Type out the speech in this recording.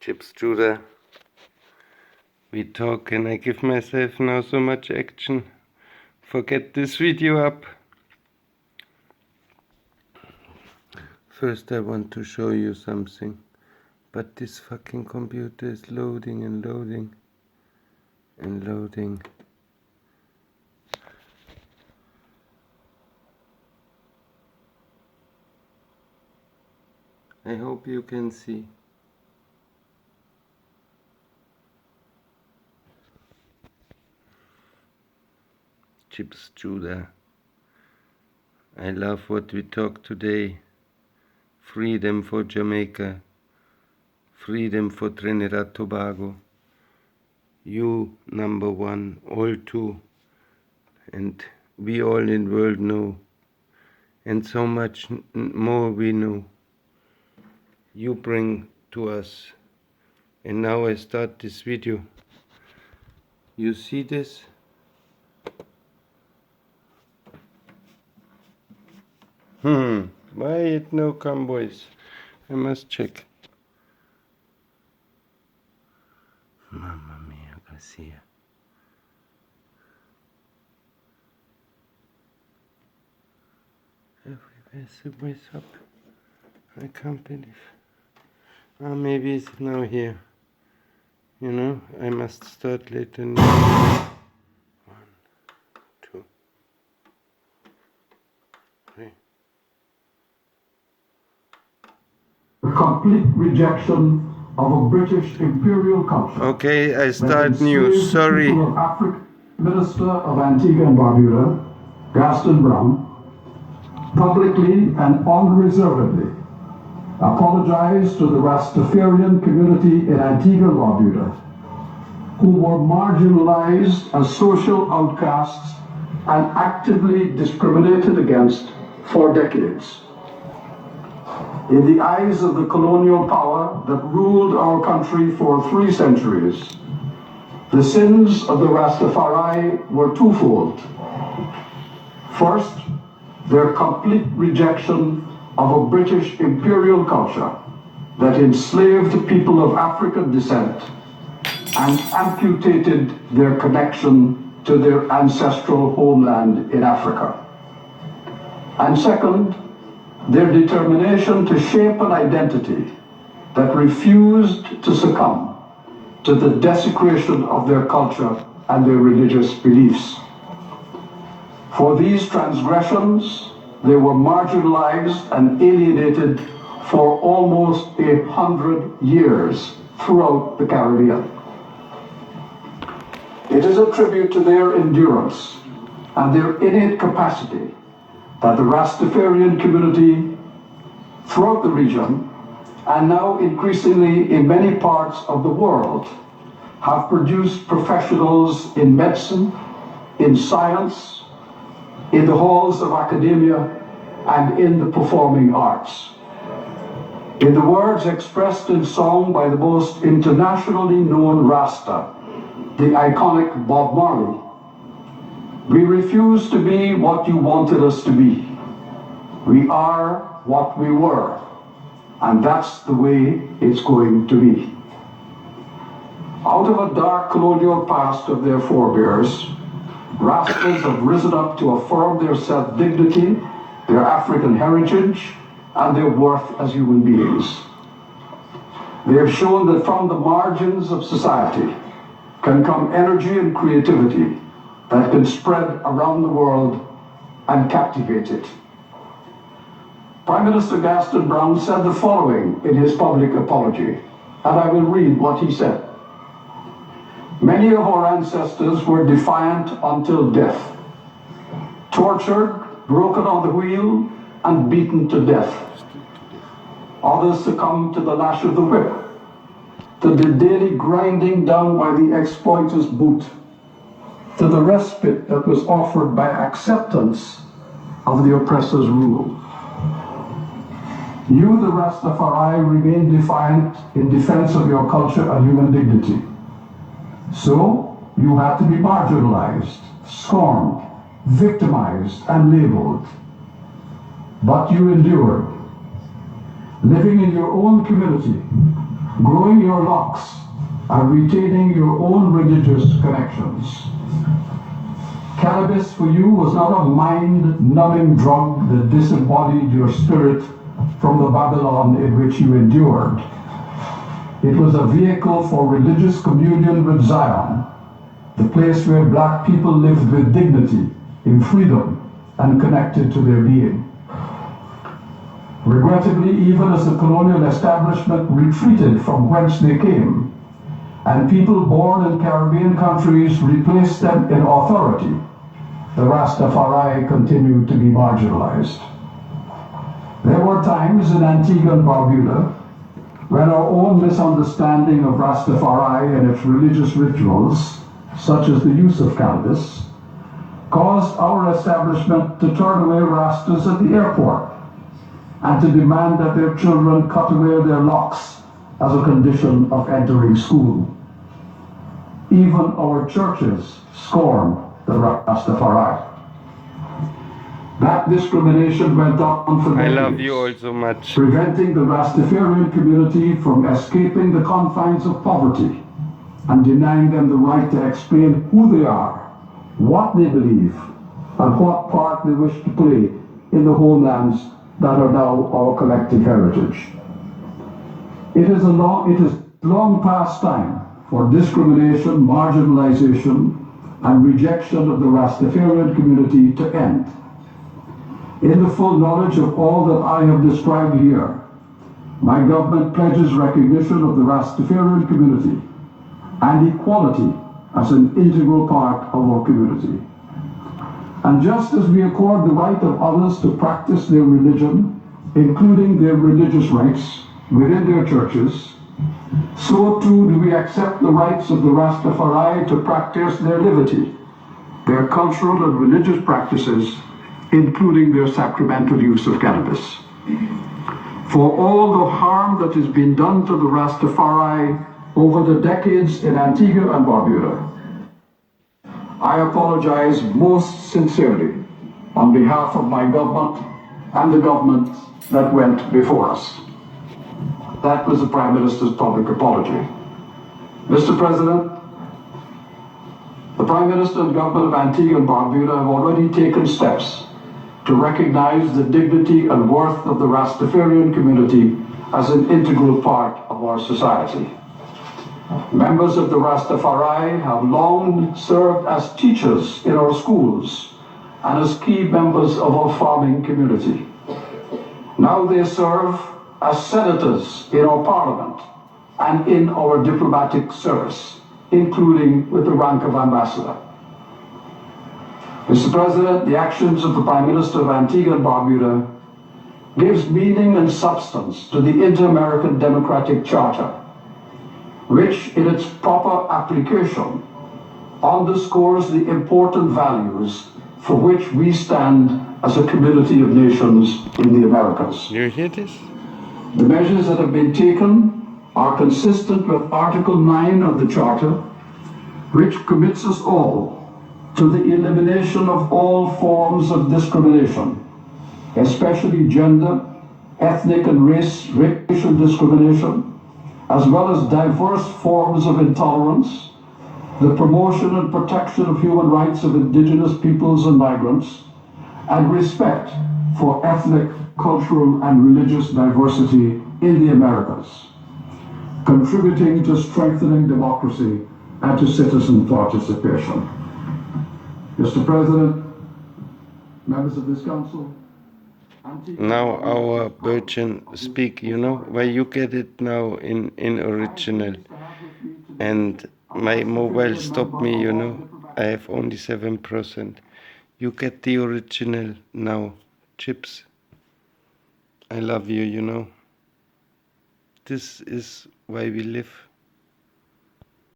Chips Juda. We talk and I give myself now so much action. Forget this video up. First I want to show you something. But this fucking computer is loading and loading and loading. I hope you can see. Chips Juda. I love what we talk today. Freedom for Jamaica. Freedom for Trinidad Tobago. You number one, all two. And we all in world know. And so much more we know. You bring to us. And now I start this video. You see this? Why it no come voice? I must check. Mamma mia, Garcia. Everywhere's the voice up. I can't believe. Maybe it's now here. You know, I must start later. 1, 2, 3. A complete rejection of a British imperial culture. Okay, I start new. Sorry. Minister of Antigua and Barbuda, Gaston Brown, publicly and unreservedly apologized to the Rastafarian community in Antigua and Barbuda, who were marginalized as social outcasts and actively discriminated against for decades. In the eyes of the colonial power that ruled our country for 3 centuries, the sins of the Rastafari were twofold. First, their complete rejection of a British imperial culture that enslaved people of African descent and amputated their connection to their ancestral homeland in Africa. And second, their determination to shape an identity that refused to succumb to the desecration of their culture and their religious beliefs. For these transgressions, they were marginalized and alienated for almost 100 years throughout the Caribbean. It is a tribute to their endurance and their innate capacity that the Rastafarian community throughout the region, and now increasingly in many parts of the world, have produced professionals in medicine, in science, in the halls of academia, and in the performing arts. In the words expressed in song by the most internationally known Rasta, the iconic Bob Marley, "We refuse to be what you wanted us to be. We are what we were, and that's the way it's going to be." Out of a dark colonial past of their forebears, Rastas have risen up to affirm their self-dignity, their African heritage, and their worth as human beings. They have shown that from the margins of society can come energy and creativity that can spread around the world and captivate it. Prime Minister Gaston Brown said the following in his public apology, and I will read what he said. "Many of our ancestors were defiant until death, tortured, broken on the wheel, and beaten to death. Others succumbed to the lash of the whip, to the daily grinding down by the exploiter's boot, to the respite that was offered by acceptance of the oppressor's rule. You, the Rastafari, remain defiant in defense of your culture and human dignity. So, you had to be marginalized, scorned, victimized, and labeled. But you endured. Living in your own community, growing your locks, and retaining your own religious connections. Cannabis for you was not a mind-numbing drug that disembodied your spirit from the Babylon in which you endured. It was a vehicle for religious communion with Zion, the place where black people lived with dignity, in freedom, and connected to their being. Regrettably, even as the colonial establishment retreated from whence they came, and people born in Caribbean countries replaced them in authority, the Rastafari continued to be marginalized. There were times in Antigua and Barbuda when our own misunderstanding of Rastafari and its religious rituals, such as the use of cannabis, caused our establishment to turn away Rastas at the airport and to demand that their children cut away their locks as a condition of entering school. Even our churches scorned the Rastafari. That discrimination went on for decades. I love you all so much. Preventing the Rastafarian community from escaping the confines of poverty and denying them the right to explain who they are, what they believe, and what part they wish to play in the homelands that are now our collective heritage. It is long past time for discrimination, marginalization, and rejection of the Rastafarian community to end. In the full knowledge of all that I have described here, my government pledges recognition of the Rastafarian community and equality as an integral part of our community. And just as we accord the right of others to practice their religion, including their religious rights within their churches, so too do we accept the rights of the Rastafari to practice their liberty, their cultural and religious practices, including their sacramental use of cannabis. For all the harm that has been done to the Rastafari over the decades in Antigua and Barbuda, I apologize most sincerely on behalf of my government and the government that went before us. That was the Prime Minister's public apology. Mr. President, the Prime Minister and government of Antigua and Barbuda have already taken steps to recognize the dignity and worth of the Rastafarian community as an integral part of our society. Members of the Rastafari have long served as teachers in our schools and as key members of our farming community. Now they serve as senators in our parliament and in our diplomatic service, including with the rank of ambassador. Mr. President, the actions of the Prime Minister of Antigua and Barbuda gives meaning and substance to the Inter-American Democratic Charter, which in its proper application underscores the important values for which we stand as a community of nations in the Americas. You hear this? The measures that have been taken are consistent with Article 9 of the Charter, which commits us all to the elimination of all forms of discrimination, especially gender, ethnic and racial discrimination, as well as diverse forms of intolerance, the promotion and protection of human rights of indigenous peoples and migrants, and respect for ethnic, cultural, and religious diversity in the Americas, contributing to strengthening democracy and to citizen participation. Mr. President, members of this council, Now our Virgin speak, you know, why you get it now in original. And my mobile stopped me, you know, I have only 7%. You get the original now, chips. I love you, you know. This is why we live.